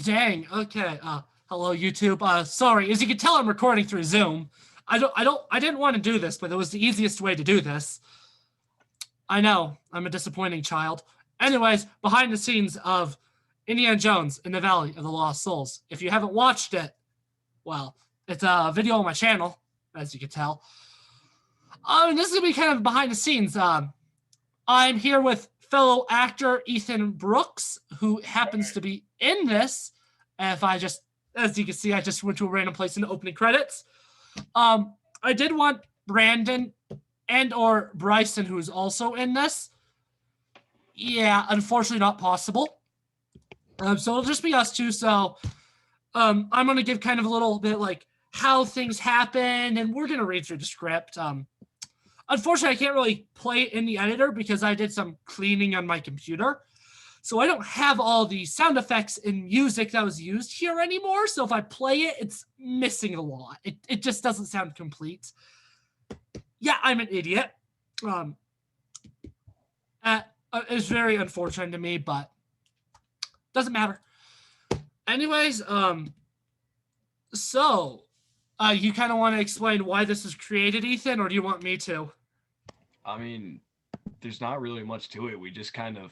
dang. Okay. Hello YouTube. Sorry. As you can tell, I'm recording through Zoom. I didn't want to do this, but it was the easiest way to do this. I know. I'm a disappointing child. Anyways, behind the scenes of Indiana Jones in the Valley of the Lost Souls. If you haven't watched it, well, it's a video on my channel, as you can tell. This is gonna be kind of behind the scenes. I'm here with fellow actor Ethan Brooks, who happens to be in this. If I just, as you can see, I just went to a random place in the opening credits. I did want Brandon and or Bryson, who is also in this. Yeah, unfortunately not possible. So it'll just be us two. So I'm going to give kind of a little bit like how things happen, and we're going to read through the script. Unfortunately, I can't really play it in the editor because I did some cleaning on my computer. So I don't have all the sound effects and music that was used here anymore. So if I play it, it's missing a lot. It just doesn't sound complete. Yeah, I'm an idiot. It's very unfortunate to me, but doesn't matter. Anyways, so you kind of want to explain why this was created, Ethan, or do you want me to? I mean, there's not really much to it. We just kind of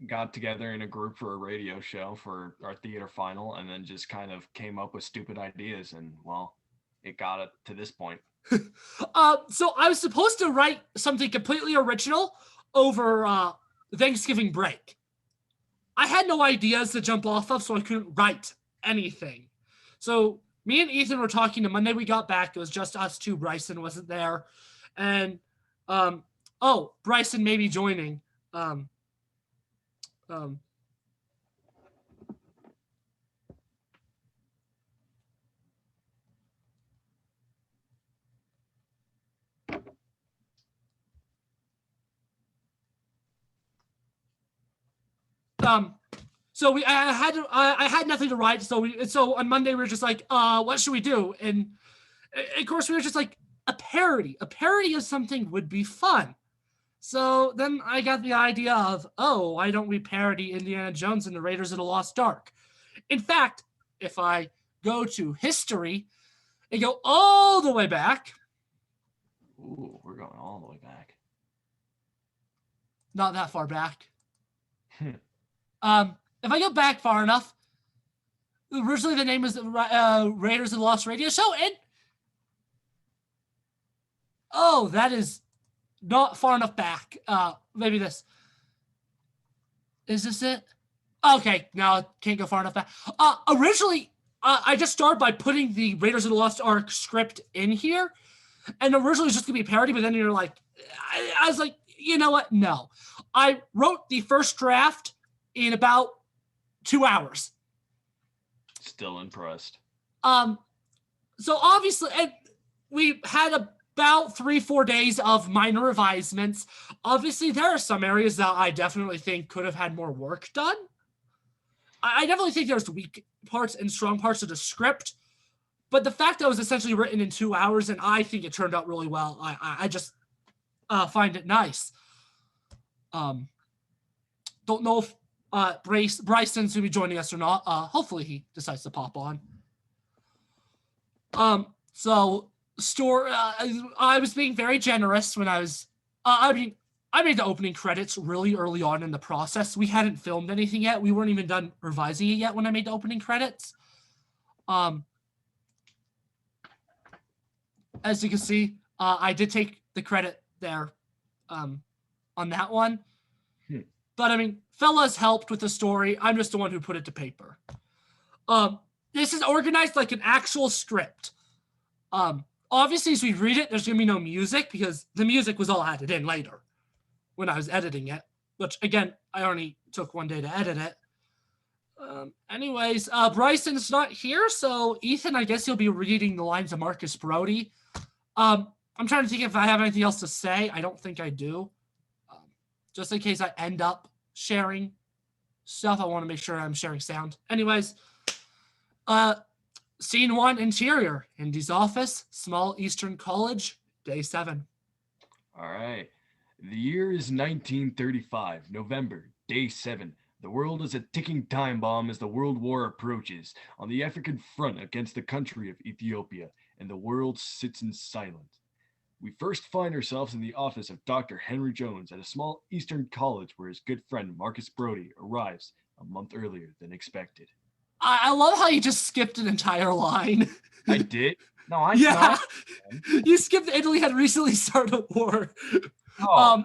got together in a group for a radio show for our theater final, and then just kind of came up with stupid ideas, and well, it got it to this point. So I was supposed to write something completely original over Thanksgiving break. I had no ideas to jump off of, so I couldn't write anything. So me and Ethan were talking the Monday we got back. It was just us two. Bryson wasn't there. And, Bryson may be joining. So I had nothing to write. So on Monday we were just like, what should we do? And of course we were just like, a parody of something would be fun. So then I got the idea of, why don't we parody Indiana Jones and the Raiders of the Lost Ark? In fact, if I go to history and go all the way back. Ooh, we're going all the way back. Not that far back. If I go back far enough, originally the name was Raiders of the Lost Radio Show, and that is not far enough back. Maybe this. Is this it? Okay, no, I can't go far enough back. Originally, I just started by putting the Raiders of the Lost Ark script in here, and originally it was just gonna be a parody, but then you're like, I was like, you know what? No. I wrote the first draft in about 2 hours. Still impressed. So obviously, we had about 3-4 days of minor revisements. Obviously, there are some areas that I definitely think could have had more work done. I definitely think there's weak parts and strong parts of the script, but the fact that it was essentially written in 2 hours, and I think it turned out really well, I just find it nice. Don't know if Bryson's gonna be joining us or not. Hopefully he decides to pop on. I was being very generous when I was. I made the opening credits really early on in the process. We hadn't filmed anything yet. We weren't even done revising it yet when I made the opening credits. As you can see, I did take the credit there on that one. But I mean, fellas helped with the story. I'm just the one who put it to paper. This is organized like an actual script. Obviously, as we read it, there's going to be no music because the music was all added in later when I was editing it, which, again, I only took 1 day to edit it. Anyways, Bryson's not here, so Ethan, I guess you'll be reading the lines of Marcus Brody. I'm trying to think if I have anything else to say. I don't think I do. Just in case I end up sharing stuff, I want to make sure I'm sharing sound. Anyways, Scene 1, interior. Indy's office, small Eastern college, day 7. All right. The year is 1935, November, day 7. The world is a ticking time bomb as the World War approaches on the African front against the country of Ethiopia, and the world sits in silence. We first find ourselves in the office of Dr. Henry Jones at a small Eastern college where his good friend Marcus Brody arrives a month earlier than expected. I love how you just skipped an entire line. I did? No, I Yeah, no. you skipped Italy had recently started a war. Oh,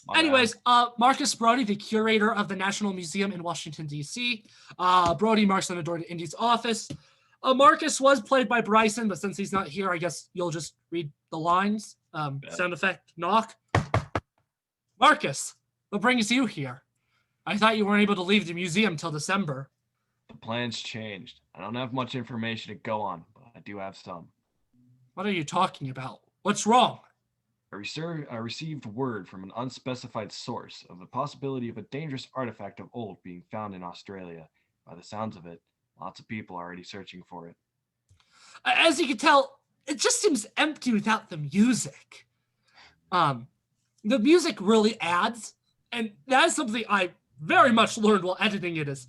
my Anyways, bad. Marcus Brody, the curator of the National Museum in Washington, D.C. Brody marks on the door to Indy's office. Marcus was played by Bryson, but since he's not here, I guess you'll just read the lines. Sound effect, knock. Marcus, what brings you here? I thought you weren't able to leave the museum till December. The plans changed. I don't have much information to go on, but I do have some. What are you talking about? What's wrong? I received word from an unspecified source of the possibility of a dangerous artifact of old being found in Australia. By the sounds of it, lots of people are already searching for it. As you can tell, it just seems empty without the music. The music really adds, and that's something I very much learned while editing it is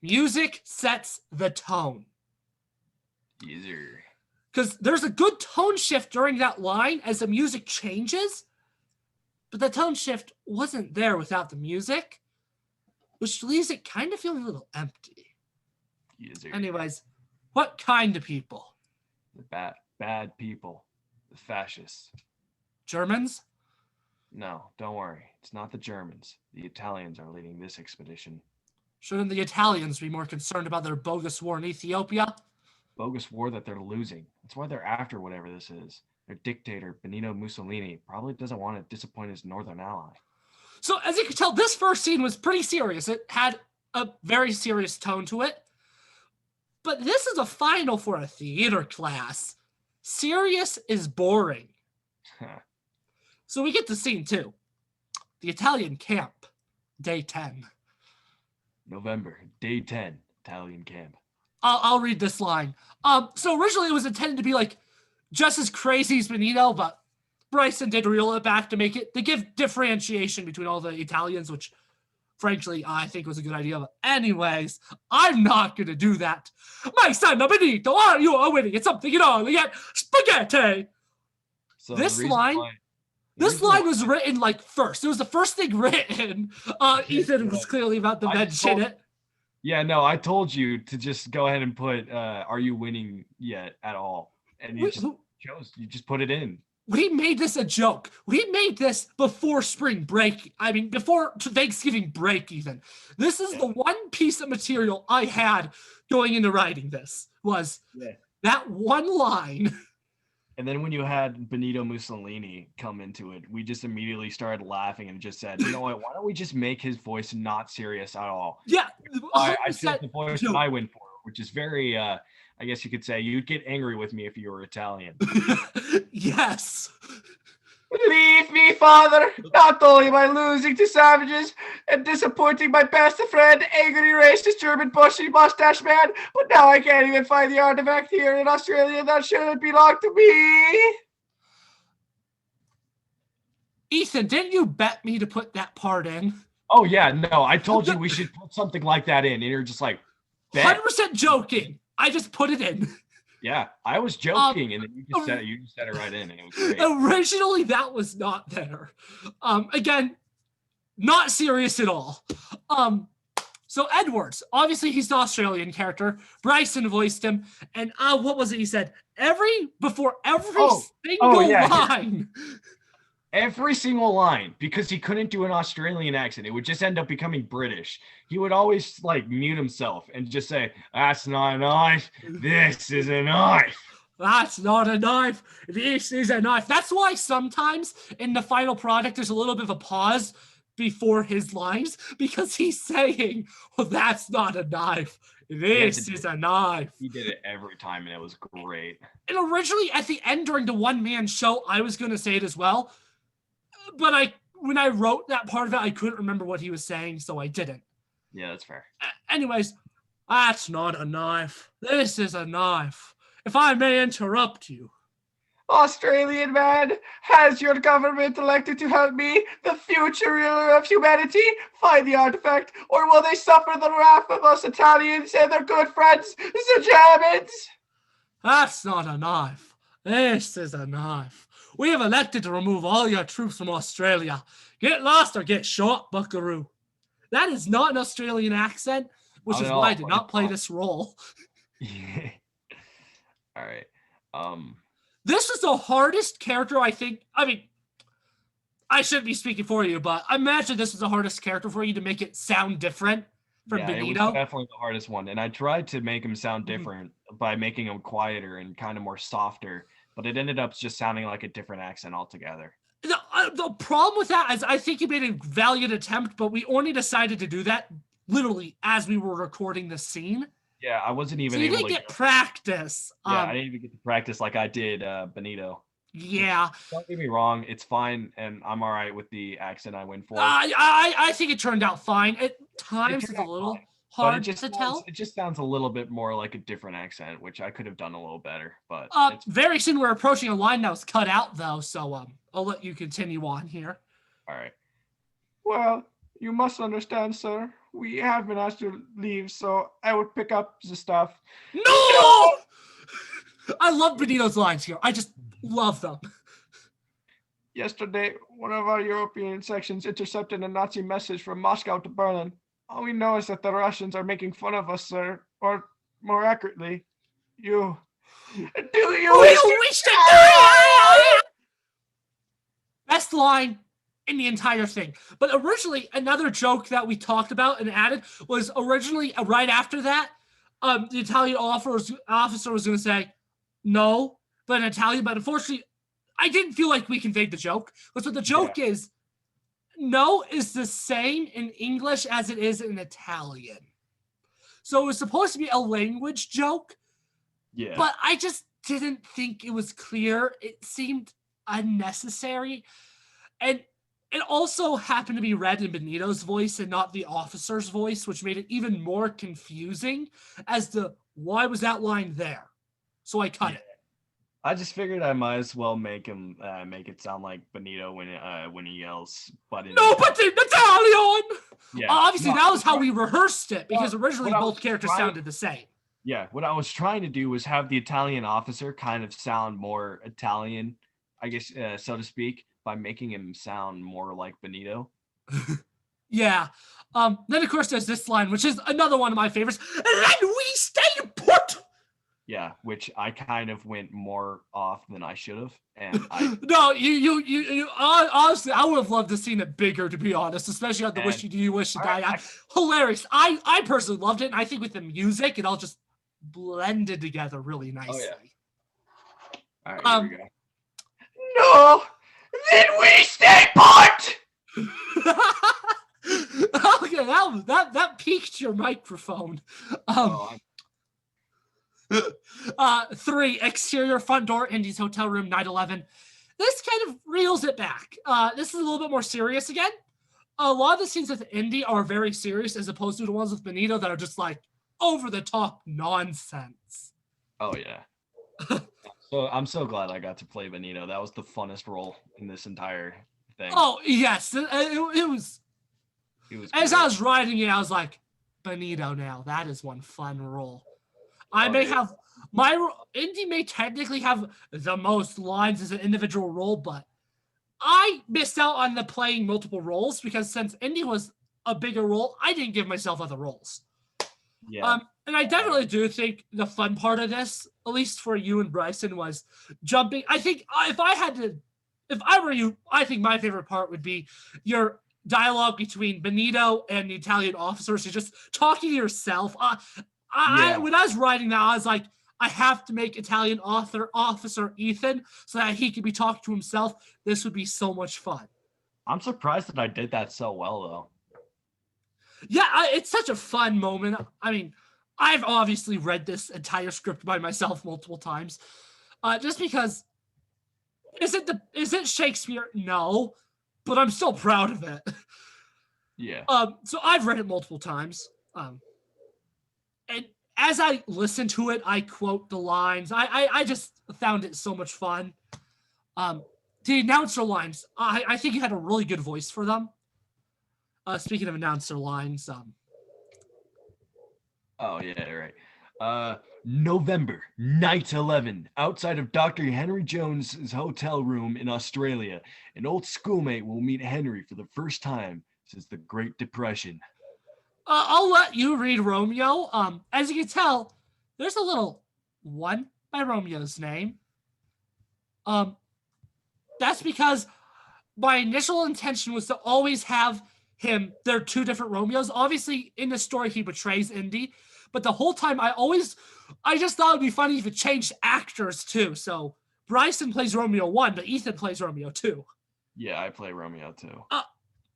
music sets the tone. Easier. Because there's a good tone shift during that line as the music changes, but the tone shift wasn't there without the music, which leaves it kind of feeling a little empty. Easier. Anyways, what kind of people? The bad people. The fascists. Germans? No, don't worry. It's not the Germans. The Italians are leading this expedition. Shouldn't the Italians be more concerned about their bogus war in Ethiopia? Bogus war that they're losing. That's why they're after whatever this is. Their dictator, Benito Mussolini, probably doesn't want to disappoint his northern ally. So, as you can tell, this first scene was pretty serious. It had a very serious tone to it. But this is a final for a theater class. Serious is boring. So we get to scene 2. The Italian camp, day 10. November, day 10, Italian camp. I'll read this line. So originally it was intended to be like just as crazy as Benito, but Bryson did reel it back to give differentiation between all the Italians, which frankly I think was a good idea. But anyways, I'm not gonna do that. My son Benito, are you winning at something at all yet? Spaghetti. So This line was written like first. It was the first thing written. Ethan was clearly about to mention it. Yeah, no, I told you to just go ahead and put "Are you winning yet?" at all, and you just put it in. We made this a joke. We made this before spring break. I mean, before Thanksgiving break, even. This is the one piece of material I had going into writing this was that one line. And then when you had Benito Mussolini come into it, we just immediately started laughing and just said, you know what, why don't we just make his voice not serious at all? Yeah. I took the voice that I went for, which is very, I guess you could say, you'd get angry with me if you were Italian. Yes. Leave me, father. Not only am I losing to savages and disappointing my best friend, angry racist German bushy mustache man, but now I can't even find the artifact here in Australia that shouldn't belong to me. Ethan, didn't you bet me to put that part in? Oh, yeah, no, I told you we should put something like that in, and you're just like, bet. 100% joking. I just put it in. Yeah, I was joking, and then you just said it right in, and it was great. Originally, that was not there. Again, not serious at all. So Edwards, obviously he's the Australian character. Bryson voiced him, and what was it he said? Before every single line. Every single line, because he couldn't do an Australian accent. It would just end up becoming British. He would always like mute himself and just say, "That's not a knife. This is a knife. That's not a knife. This is a knife." That's why sometimes in the final product, there's a little bit of a pause before his lines because he's saying, "Well, that's not a knife. This is a knife." He did it every time, and it was great. And originally at the end during the one-man show, I was going to say it as well. But when I wrote that part of it, I couldn't remember what he was saying, so I didn't. Yeah, that's fair. Anyways, that's not a knife. This is a knife. If I may interrupt you. Australian man, has your government elected to help me, the future ruler of humanity, find the artifact, or will they suffer the wrath of us Italians and their good friends, the Germans? That's not a knife. This is a knife. We have elected to remove all your troops from Australia. Get lost or get shot, buckaroo. That is not an Australian accent, which is why I did not play this role. All right. This is the hardest character, I think. I mean, I shouldn't be speaking for you, but I imagine this is the hardest character for you to make it sound different from Benito. It was definitely the hardest one. And I tried to make him sound different by making him quieter and kind of more softer, but it ended up just sounding like a different accent altogether. The problem with that is I think you made a valiant attempt, but we only decided to do that literally as we were recording the scene. Yeah, I wasn't even so you able didn't to get practice. Yeah, I didn't even get to practice like I did Benito. Yeah. Don't get me wrong, it's fine, and I'm all right with the accent I went for. I think it turned out fine. At times it's a little hard to tell. It just sounds a little bit more like a different accent, which I could have done a little better. But very soon we're approaching a line that was cut out though, so I'll let you continue on here. All right. Well, you must understand, sir. We have been asked to leave, so I would pick up the stuff. No! I love Benito's lines here. I just love them. Yesterday, one of our European sections intercepted a Nazi message from Moscow to Berlin. All we know is that the Russians are making fun of us, sir. Or, more accurately, you. Do you wish to die? Best line in the entire thing. But originally, another joke that we talked about and added was originally right after that, the Italian officer was going to say no, but in Italian. But unfortunately, I didn't feel like we conveyed the joke. But so the joke is, no is the same in English as it is in Italian. So it was supposed to be a language joke. Yeah. But I just didn't think it was clear. It seemed unnecessary. And it also happened to be read in Benito's voice and not the officer's voice, which made it even more confusing as to why was that line there. So I cut it. I just figured I might as well make it sound like Benito when he yells. But in Italian. Yeah. Obviously, that was how we rehearsed it because originally both characters sounded the same. Yeah. What I was trying to do was have the Italian officer kind of sound more Italian, I guess, so to speak, by making him sound more like Benito. Yeah. Then of course there's this line, which is another one of my favorites. And then we stay put. Yeah, which I kind of went more off than I should have, and I. No, you honestly, I would have loved to seen it bigger, to be honest, especially on the You Wish to Die. Hilarious. I personally loved it, and I think with the music, it all just blended together really nicely. Oh yeah. All right, here we go. No, then we stay put. Okay, that peaked your microphone. 3, exterior front door, Indy's hotel room, night 11. This kind of reels it back. This is a little bit more serious again. A lot of the scenes with Indy are very serious as opposed to the ones with Benito that are just like over the top nonsense. Oh yeah. So I'm so glad I got to play Benito. That was the funnest role in this entire thing. Oh yes, it was. As I was writing it, I was like, Benito. Now that is one fun role. Have Indy may technically have the most lines as an individual role, but I missed out on the playing multiple roles because since Indy was a bigger role, I didn't give myself other roles. Yeah. And I definitely do think the fun part of this, at least for you and Bryson, was jumping. I think if I were you, I think my favorite part would be your dialogue between Benito and the Italian officers. You're just talking to yourself. When I was writing that, I was like, I have to make Italian officer Ethan so that he could be talking to himself. This would be so much fun. I'm surprised that I did that so well, though. Yeah, it's such a fun moment. I mean, I've obviously read this entire script by myself multiple times, just because. Is it Shakespeare? No, but I'm still proud of it. Yeah. So I've read it multiple times. And as I listen to it, I quote the lines. I just found it so much fun. The announcer lines, I think you had a really good voice for them. Speaking of announcer lines, Oh yeah, right. November, night 11, outside of Dr. Henry Jones's hotel room in Australia. An old schoolmate will meet Henry for the first time since the Great Depression. I'll let you read Romeo. As you can tell, there's a little one by Romeo's name. That's because my initial intention was to always have him. There are two different Romeos. Obviously, in the story, he betrays Indy, but the whole time, I just thought it'd be funny if it changed actors too. So Bryson plays Romeo 1, but Ethan plays Romeo 2. Yeah, I play Romeo too.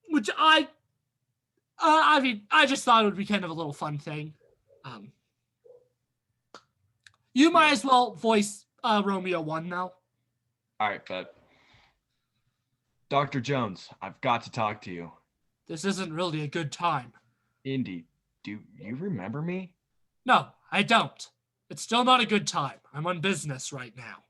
Which I mean, I just thought it would be kind of a little fun thing. You might as well voice Romeo 1 now. All right, but Dr. Jones, I've got to talk to you. This isn't really a good time. Indy, do you remember me? No, I don't. It's still not a good time. I'm on business right now.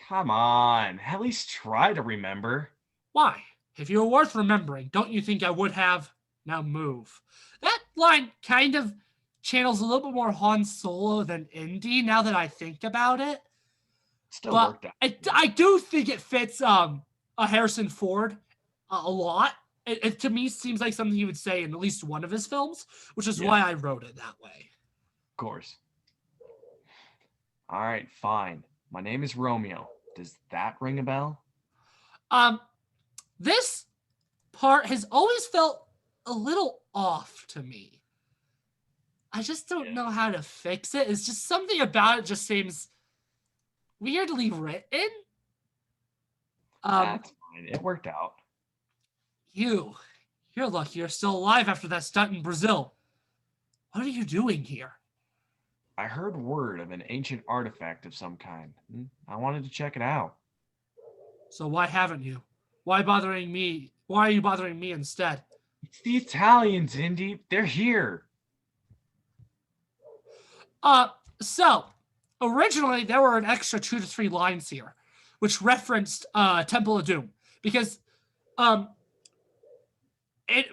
Come on, at least try to remember. Why? If you were worth remembering, don't you think I would have? Now move. That line kind of channels a little bit more Han Solo than Indy now that I think about it. Still But worked out. I do think it fits a Harrison Ford a lot. It to me seems like something he would say in at least one of his films, which is why I wrote it that way. Of course. All right, fine. My name is Romeo. Does that ring a bell? This part has always felt a little off to me. I just don't know how to fix it. It's just something about it just seems weirdly written. That's fine. It worked out. You're lucky you're still alive after that stunt in Brazil. What are you doing here? I heard word of an ancient artifact of some kind. I wanted to check it out. So why haven't you? Why bothering me? Why are you bothering me instead? It's the Italians, Indy. They're here. So originally there were an extra 2 to 3 lines here, which referenced Temple of Doom, because in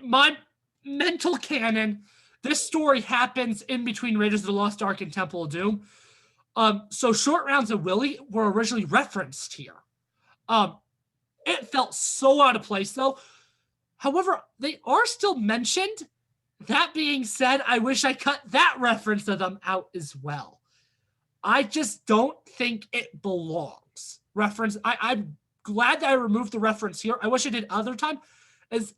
my mental canon, this story happens in between Raiders of the Lost Ark and Temple of Doom. So short rounds of Willie were originally referenced here. It felt so out of place though. However, they are still mentioned. That being said, I wish I cut that reference to them out as well. I just don't think it belongs. I'm glad that I removed the reference here. I wish I did other time, as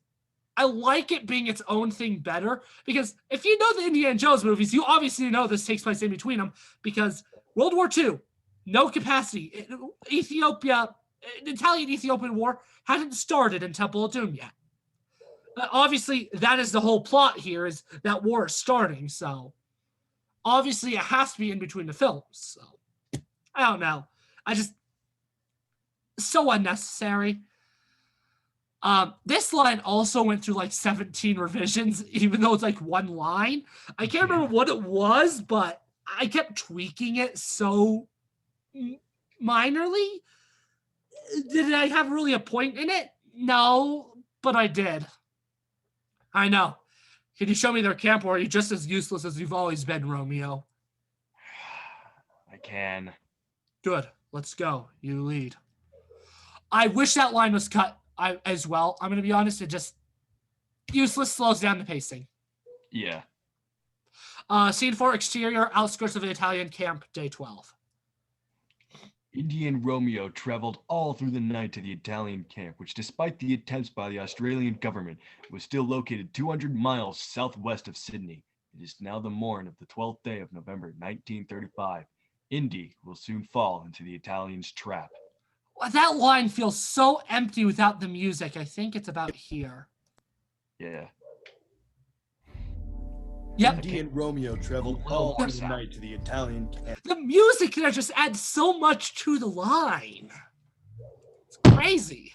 I like it being its own thing better, because if you know the Indiana Jones movies, you obviously know this takes place in between them, because World War II, no capacity. Ethiopia, the Italian-Ethiopian War hadn't started in Temple of Doom yet. Obviously, that is the whole plot here, is that war is starting, so obviously it has to be in between the films. So I don't know. So unnecessary. This line also went through like 17 revisions, even though it's like one line. I can't remember what it was, but I kept tweaking it so minorly. Did I have really a point in it? No, but I did. I know. Can you show me their camp, or are you just as useless as you've always been, Romeo? I can. Good. Let's go. You lead. I wish that line was cut as well. I'm going to be honest. It just useless, slows down the pacing. Yeah. Scene 4, exterior, outskirts of the Italian camp, day 12. Indy and Romeo traveled all through the night to the Italian camp, which, despite the attempts by the Australian government, was still located 200 miles southwest of Sydney. It is now the morn of the 12th day of November 1935. Indy will soon fall into the Italians' trap. That line feels so empty without the music. I think it's about here. Yeah. Yep. Indy and Romeo traveled all through the night to the Italian camp. The music there just adds so much to the line. It's crazy.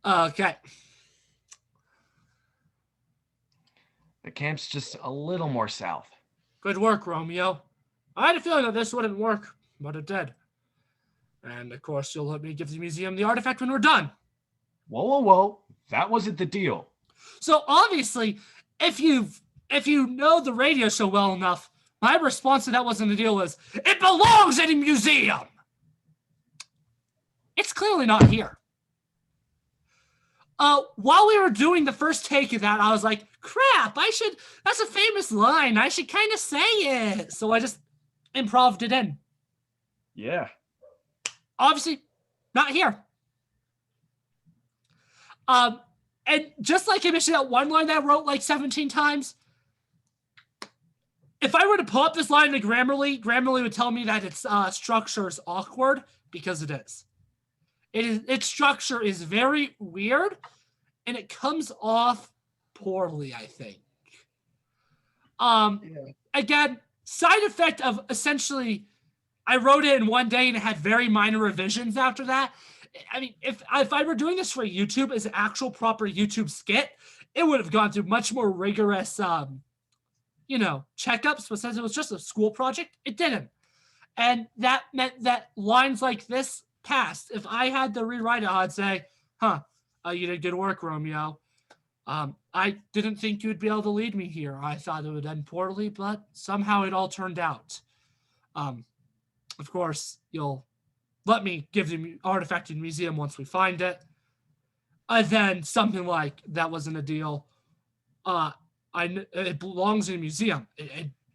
Okay. The The camp's just a little more south. Good work, Romeo. I had a feeling that this wouldn't work, but it did. And of course, you'll let me give the museum the artifact when we're done. Whoa, whoa, whoa. That wasn't the deal. So obviously, if you know the radio show well enough, my response to that wasn't the deal was, it belongs in a museum. It's clearly not here. While we were doing the first take of that, I was like, crap, that's a famous line. I should kind of say it. So I just improv'd it in. Yeah. Obviously, not here. And just like I mentioned that one line that I wrote like 17 times, if I were to pull up this line in Grammarly would tell me that its structure is awkward, because it is. Its structure is very weird, and it comes off poorly, I think. Again, side effect of essentially, I wrote it in one day and it had very minor revisions after that. I mean, if I were doing this for YouTube as an actual proper YouTube skit, it would have gone through much more rigorous, checkups. But since it was just a school project, it didn't. And that meant that lines like this passed. If I had to rewrite it, I'd say, you did good work, Romeo. I didn't think you'd be able to lead me here. I thought it would end poorly, but somehow it all turned out. Of course, you'll let me give the artifact to the museum once we find it. And then something like, that wasn't a deal. It belongs in a museum.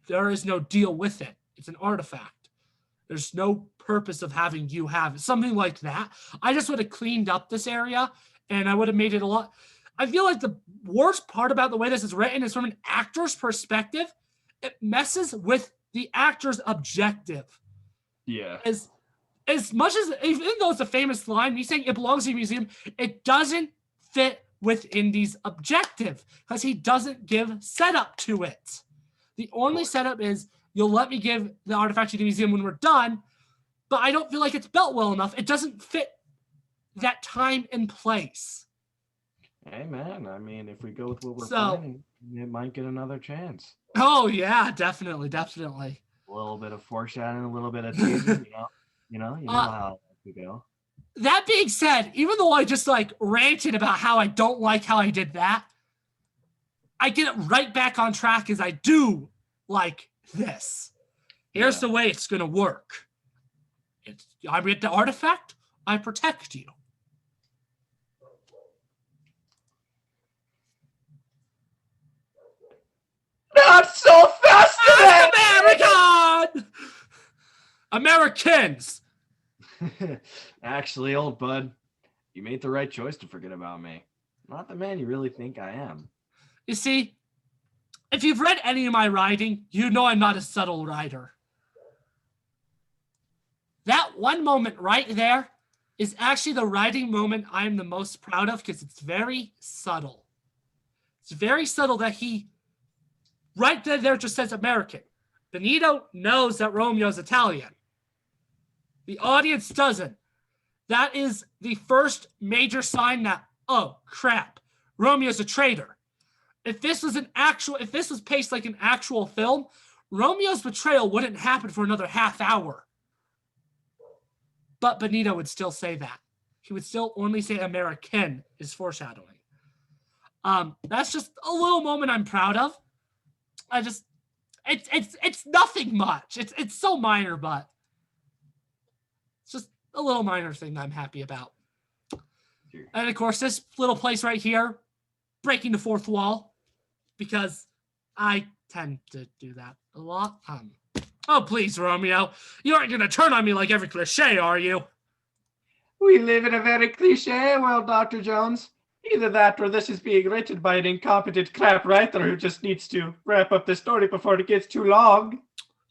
There is no deal with it. It's an artifact. There's no purpose of having you have it. Something like that. I just would have cleaned up this area, and I would have made it a lot. I feel like the worst part about the way this is written is from an actor's perspective, it messes with the actor's objective. Yeah. As much as, even though it's a famous line, me saying it belongs in a museum, it doesn't fit with Indy's objective because he doesn't give setup to it. The only setup is, you'll let me give the artifact to the museum when we're done, but I don't feel like it's built well enough. It doesn't fit that time and place. Hey, man, I mean, if we go with what we're planning, it might get another chance. Oh, yeah, definitely. A little bit of foreshadowing, a little bit of teasing, you know how it could go. That being said, even though I just ranted about how I don't like how I did that, I get it right back on track as I do like this. Here's the way it's going to work. I get the artifact, I protect you. Not so fast, American! Americans! Actually, old bud, you made the right choice to forget about me. Not the man you really think I am. You see, if you've read any of my writing, you know I'm not a subtle writer. That one moment right there is actually the writing moment I'm the most proud of because it's very subtle. It's very subtle that he, right there just says American. Benito knows that Romeo's Italian. The audience doesn't. That is the first major sign that, oh crap, Romeo's a traitor. If this was paced like an actual film, Romeo's betrayal wouldn't happen for another half hour. But Benito would still say that. He would still only say American is foreshadowing. That's just a little moment I'm proud of. It's nothing much. It's so minor, but it's just a little minor thing that I'm happy about. And of course, this little place right here, breaking the fourth wall, because I tend to do that a lot. Oh, please, Romeo. You aren't going to turn on me like every cliche, are you? We live in a very cliche world, Dr. Jones. Either that or this is being written by an incompetent crap writer who just needs to wrap up the story before it gets too long.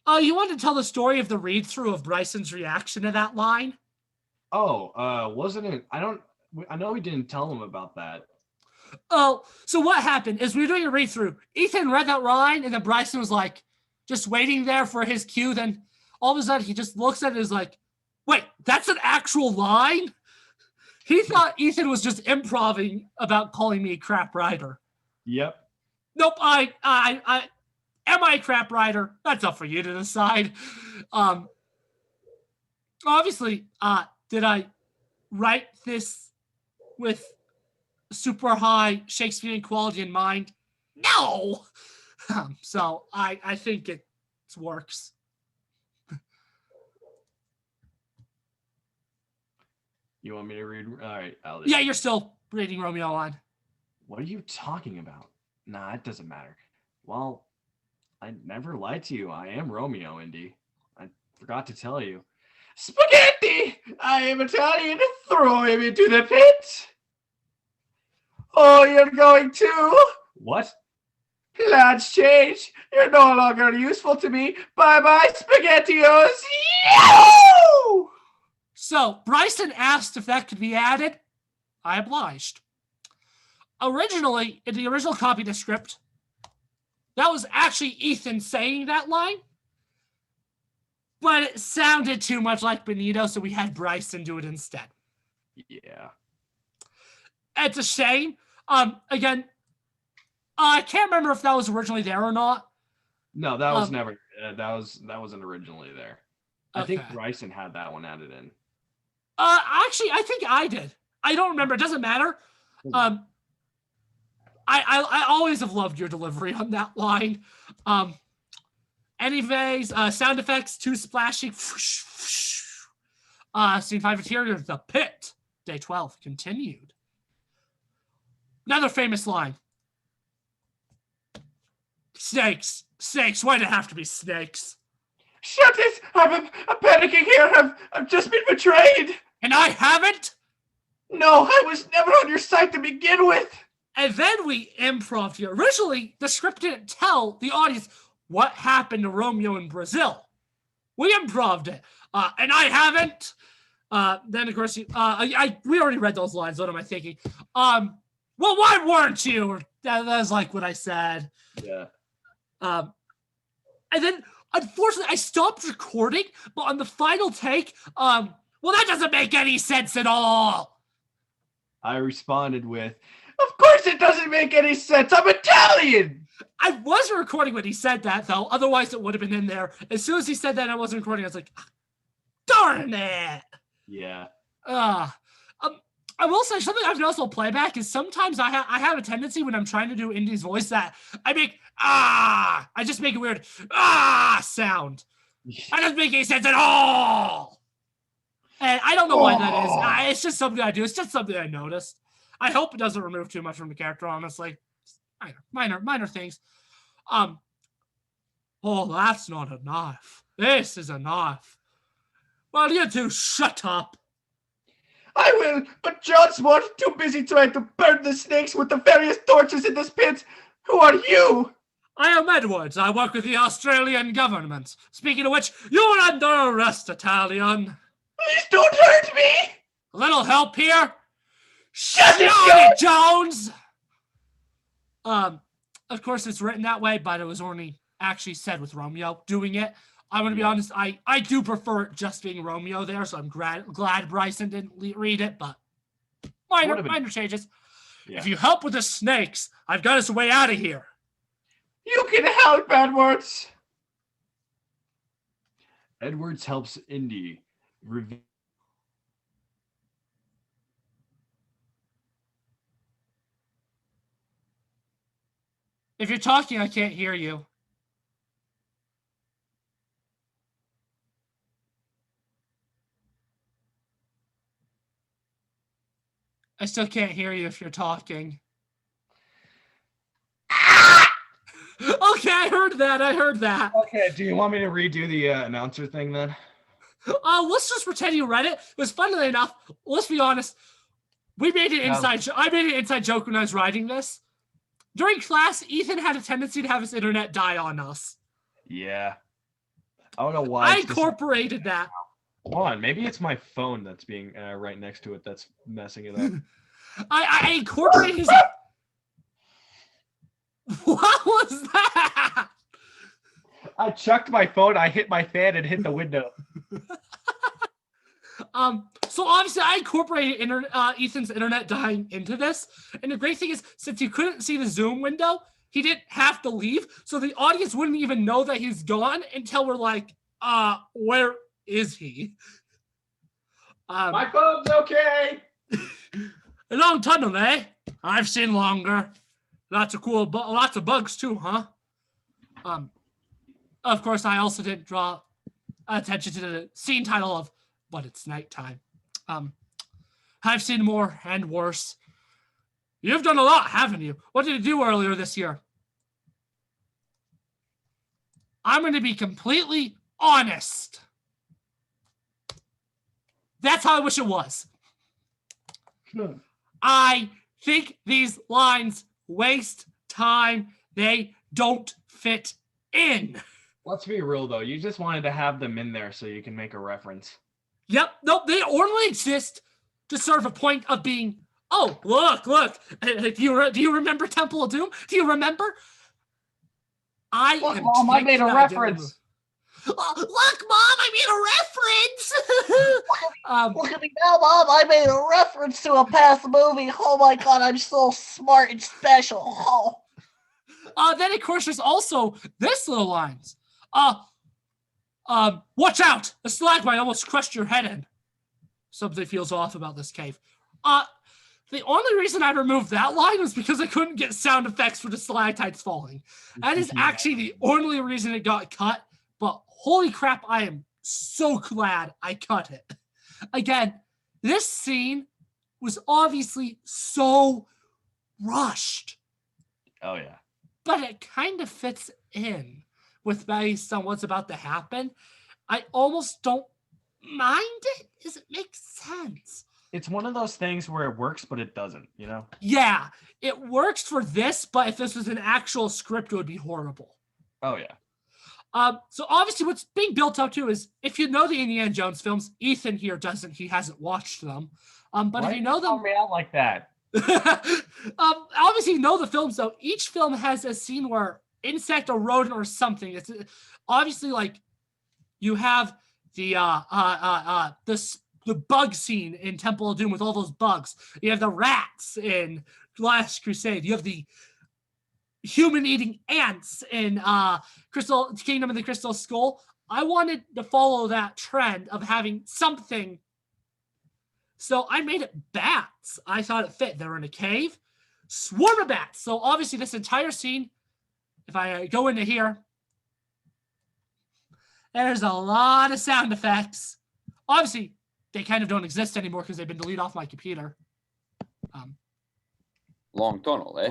You want to tell the story of the read-through of Bryson's reaction to that line? Oh, wasn't it? I know we didn't tell him about that. Oh, so what happened is we were doing a read-through. Ethan read that line, and then Bryson was like, just waiting there for his cue. Then all of a sudden, he just looks at it and is like, wait, that's an actual line? He thought Ethan was just improvising about calling me a crap writer. Yep. Nope. Am I a crap writer? That's up for you to decide. Obviously, did I write this with super high Shakespearean quality in mind? No. So I think it works. You want me to read? All right, I'll Yeah, you're still reading Romeo on. What are you talking about? Nah, it doesn't matter. Well, I never lied to you. I am Romeo, Indy. I forgot to tell you. Spaghetti! I am Italian. Throw him into the pit. Oh, you're going to? What? Plans change. You're no longer useful to me. Bye-bye, SpaghettiOs. Yo! So Bryson asked if that could be added. I obliged. Originally, in the original copy of the script, that was actually Ethan saying that line, but it sounded too much like Benito, so we had Bryson do it instead. Yeah. It's a shame. Again, I can't remember if that was originally there or not. No, that was never. That wasn't originally there. I think Okay. Bryson had that one added in. Actually, I think I did. I don't remember. It doesn't matter. I always have loved your delivery on that line. Anyways, sound effects, too splashy. Scene 5 interior, the pit. Day 12 continued. Another famous line. Snakes. Snakes. Why did it have to be snakes? Shut it! I'm panicking here. I've just been betrayed. And I haven't? No, I was never on your side to begin with. And then we improv here. Originally, the script didn't tell the audience what happened to Romeo in Brazil. We improv'd it. And I haven't. Then, of course, we already read those lines. What am I thinking? Well, why weren't you? That's like what I said. Yeah. And then, unfortunately, I stopped recording, but on the final take, well, that doesn't make any sense at all. I responded with, of course it doesn't make any sense. I'm Italian. I was recording when he said that, though. Otherwise, it would have been in there. As soon as he said that, I wasn't recording. I was like, darn it. Yeah. I will say something I've noticed on playback is sometimes I have a tendency when I'm trying to do Indy's voice that I make I just make a weird sound. That doesn't make any sense at all. And I don't know why that is. It's just something I do. It's just something I noticed. I hope it doesn't remove too much from the character, honestly. Minor things. Oh, that's not a knife. This is a knife. Well, you two shut up. I will, but John Smart too busy trying to burn the snakes with the various torches in this pit. Who are you? I am Edwards. I work with the Australian government. Speaking of which, you're under arrest, Italian. Please don't hurt me. A little help here? Shut it, Jones! Of course, it's written that way, but it was only actually said with Romeo doing it. I'm going to be honest, I do prefer it just being Romeo there, so I'm glad Bryson didn't read it, but minor changes. Yeah. If you help with the snakes, I've got us a way out of here. You can help, Edwards. Edwards helps Indy reveal. If you're talking, I can't hear you. I still can't hear you if you're talking. Okay, I heard that. Okay, do you want me to redo the announcer thing then? Let's just pretend you read it. It was funnily enough, let's be honest. I made an inside joke when I was writing this. During class, Ethan had a tendency to have his internet die on us. Yeah. I don't know why. I incorporated that. Hold on, maybe it's my phone that's being right next to it that's messing it up. I incorporated his... What was that? I chucked my phone, I hit my fan and hit the window. So obviously I incorporated Ethan's internet dying into this. And the great thing is, since you couldn't see the Zoom window, he didn't have to leave, so the audience wouldn't even know that he's gone until we're like, where is he? My phone's okay. A long tunnel, eh? I've seen longer. Lots of lots of bugs too, huh? Of course, I also didn't draw attention to the scene title of "But It's Nighttime." I've seen more and worse. You've done a lot, haven't you? What did you do earlier this year? I'm going to be completely honest. That's how I wish it was. I think these lines waste time. They don't fit in. Let's be real, though. You just wanted to have them in there so you can make a reference. Yep. Nope. They only exist to serve a point of being, oh, look. Do you remember Temple of Doom? Do you remember? Look, Mom, I made a reference. Look, Mom, I made a reference. Look at me now, Mom. I made a reference to a past movie. Oh my God, I'm so smart and special. Oh. Then, of course, there's also this little lines. Watch out! A stalagmite almost crushed your head in. Something feels off about this cave. The only reason I removed that line was because I couldn't get sound effects for the stalactites falling. That is actually the only reason it got cut. But holy crap, I am so glad I cut it. Again, this scene was obviously so rushed. Oh, yeah. But it kind of fits in with based on what's about to happen. I almost don't mind it. Does it make sense? It's one of those things where it works, but it doesn't, you know? Yeah, it works for this, but if this was an actual script, it would be horrible. Oh, yeah. So obviously what's being built up to is, if you know the Indiana Jones films, Ethan here doesn't, he hasn't watched them. But Why if you know them... call me out like that? Obviously you know the films, though. Each film has a scene where insect or rodent or something. It's obviously like you have the bug scene in Temple of Doom with all those bugs. You have the rats in Last Crusade. You have the human-eating ants in Kingdom of the Crystal Skull. I wanted to follow that trend of having something. So I made it bats. I thought it fit. They're in a cave. Swarm of bats. So obviously this entire scene, if I go into here, there's a lot of sound effects. Obviously, they kind of don't exist anymore because they've been deleted off my computer. Long tunnel, eh?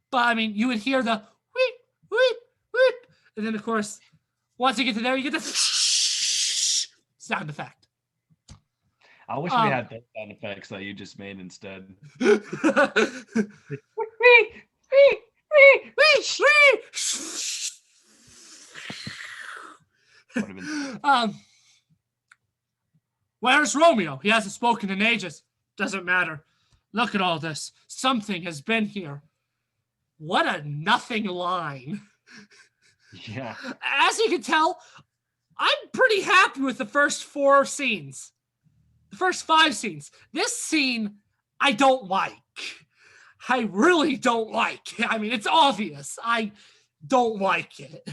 But I mean, you would hear the weep, weep, weep. And then, of course, once you get to there, you get the sound effect. I wish we had those sound effects that you just made instead. Where's Romeo? He hasn't spoken in ages. Doesn't matter. Look at all this. Something has been here. What a nothing line. Yeah. As you can tell, I'm pretty happy with the first 4 scenes. The first 5 scenes. This scene, I don't like. I really don't like. I mean, it's obvious. I don't like it.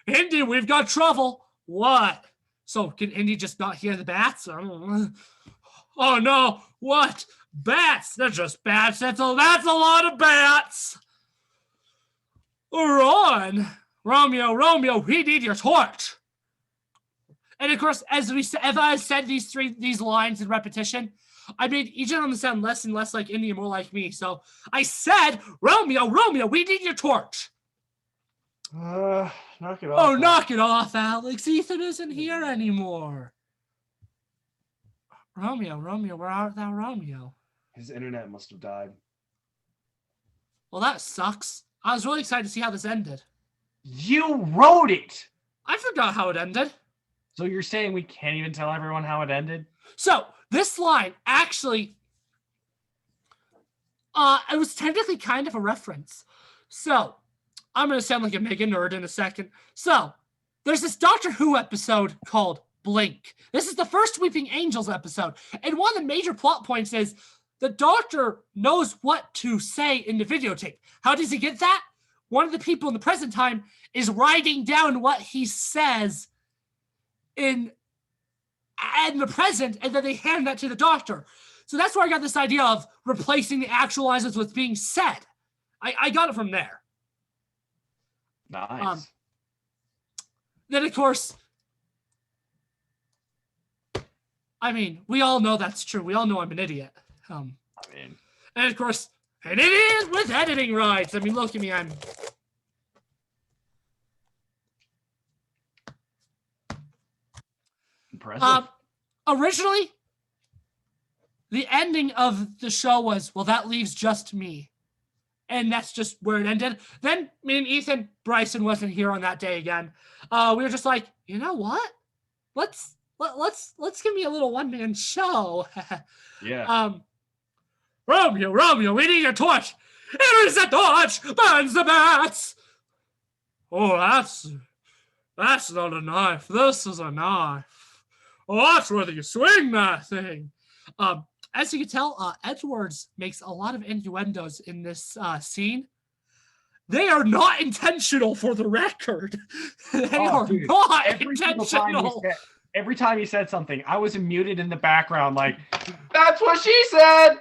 Indy, we've got trouble. What? So can Indy just not hear the bats? Oh no, what? Bats? They're just bats. That's a lot of bats. Ron, Romeo, we need your torch. And of course, as I said these lines in repetition, I made each of them sound less and less like Indy and more like me. So I said, Romeo, we need your torch. Knock it off. Oh, knock it off, Alex. Ethan isn't here anymore. Romeo, where art thou, Romeo? His internet must have died. Well, that sucks. I was really excited to see how this ended. You wrote it! I forgot how it ended. So you're saying we can't even tell everyone how it ended? So, this line, actually, it was technically kind of a reference. So, I'm going to sound like a mega nerd in a second. So, there's this Doctor Who episode called Blink. This is the first Weeping Angels episode. And one of the major plot points is the doctor knows what to say in the videotape. How does he get that? One of the people in the present time is writing down what he says in the present, and then they hand that to the doctor. So that's where I got this idea of replacing the actualizers with being said. I got it from there. Nice. Then, of course, I mean, we all know that's true. We all know I'm an idiot. And of course, an idiot with editing rights. I mean, look at me. I'm... Impressive. Originally, the ending of the show was, well, that leaves just me. And that's just where it ended. Then me and Ethan, Bryson wasn't here on that day again. We were just like, you know what? Let's give me a little one-man show. Yeah. Romeo, we need a torch. Here is the torch. Burns the bats. Oh, that's not a knife. This is a knife. Watch whether you swing that thing. As you can tell, Edwards makes a lot of innuendos in this scene. They are not intentional, for the record. They are not intentional. Every time he said something, I was muted in the background, like, that's what she said.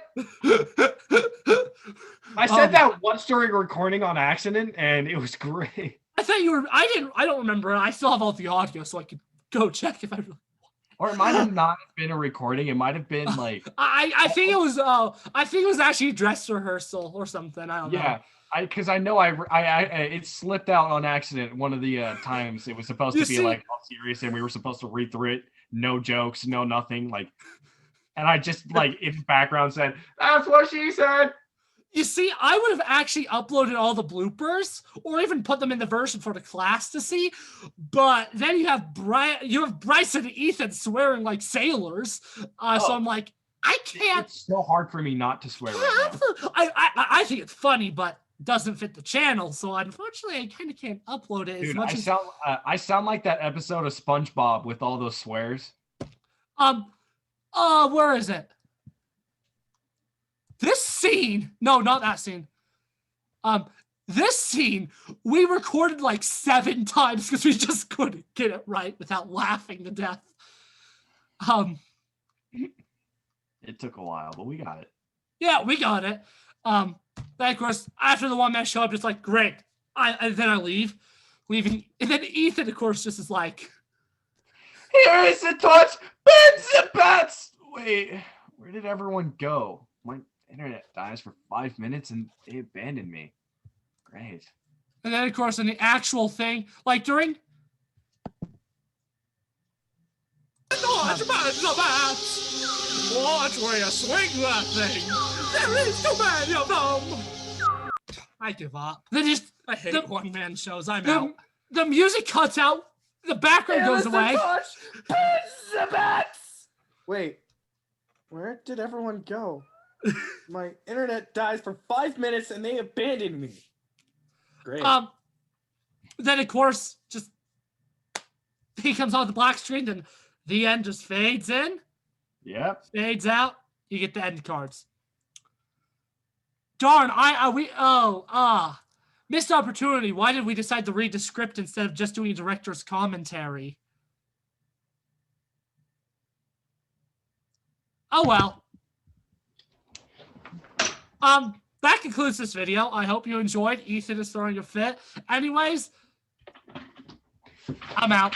I said that once during recording on accident, and it was great. I thought you were. I don't remember. I still have all the audio, so I could go check if I really. Or it might have not been a recording. It might have been like I think it was. I think it was actually dress rehearsal or something. I don't know. Yeah, because I know it slipped out on accident one of the times. It was supposed to be like all serious, and we were supposed to read through it. No jokes, no nothing. Like, and I just like in the background said, "That's what she said." You see, I would have actually uploaded all the bloopers or even put them in the version for the class to see. But then you have Bryson and Ethan swearing like sailors. So I'm like, I can't. It's so hard for me not to swear right now. I think it's funny, but doesn't fit the channel. So unfortunately, I kind of can't upload it as much as... I sound like that episode of SpongeBob with all those swears. Where is it? This scene, no, not that scene. This scene, we recorded like 7 times because we just couldn't get it right without laughing to death. It took a while, but we got it. Yeah, we got it. But of course, after the one man show up, just like, great. And then I leaving. And then Ethan, of course, just is like, here is the torch, burns the bats. Wait, where did everyone go? My internet dies for 5 minutes and they abandoned me. Great. And then, of course, in the actual thing, like during... Watch where you swing that thing. There is no man of them. I give up. I hate one-man shows. I'm out. The music cuts out. The background goes away. The bats. Wait, where did everyone go? My internet dies for 5 minutes and they abandoned me. Great. Then of course, just he comes on the black screen and the end just fades in. Yep. Fades out. You get the end cards. Darn, missed opportunity. Why did we decide to read the script instead of just doing director's commentary? Oh well. That concludes this video. I hope you enjoyed. Ethan is throwing a fit. Anyways, I'm out.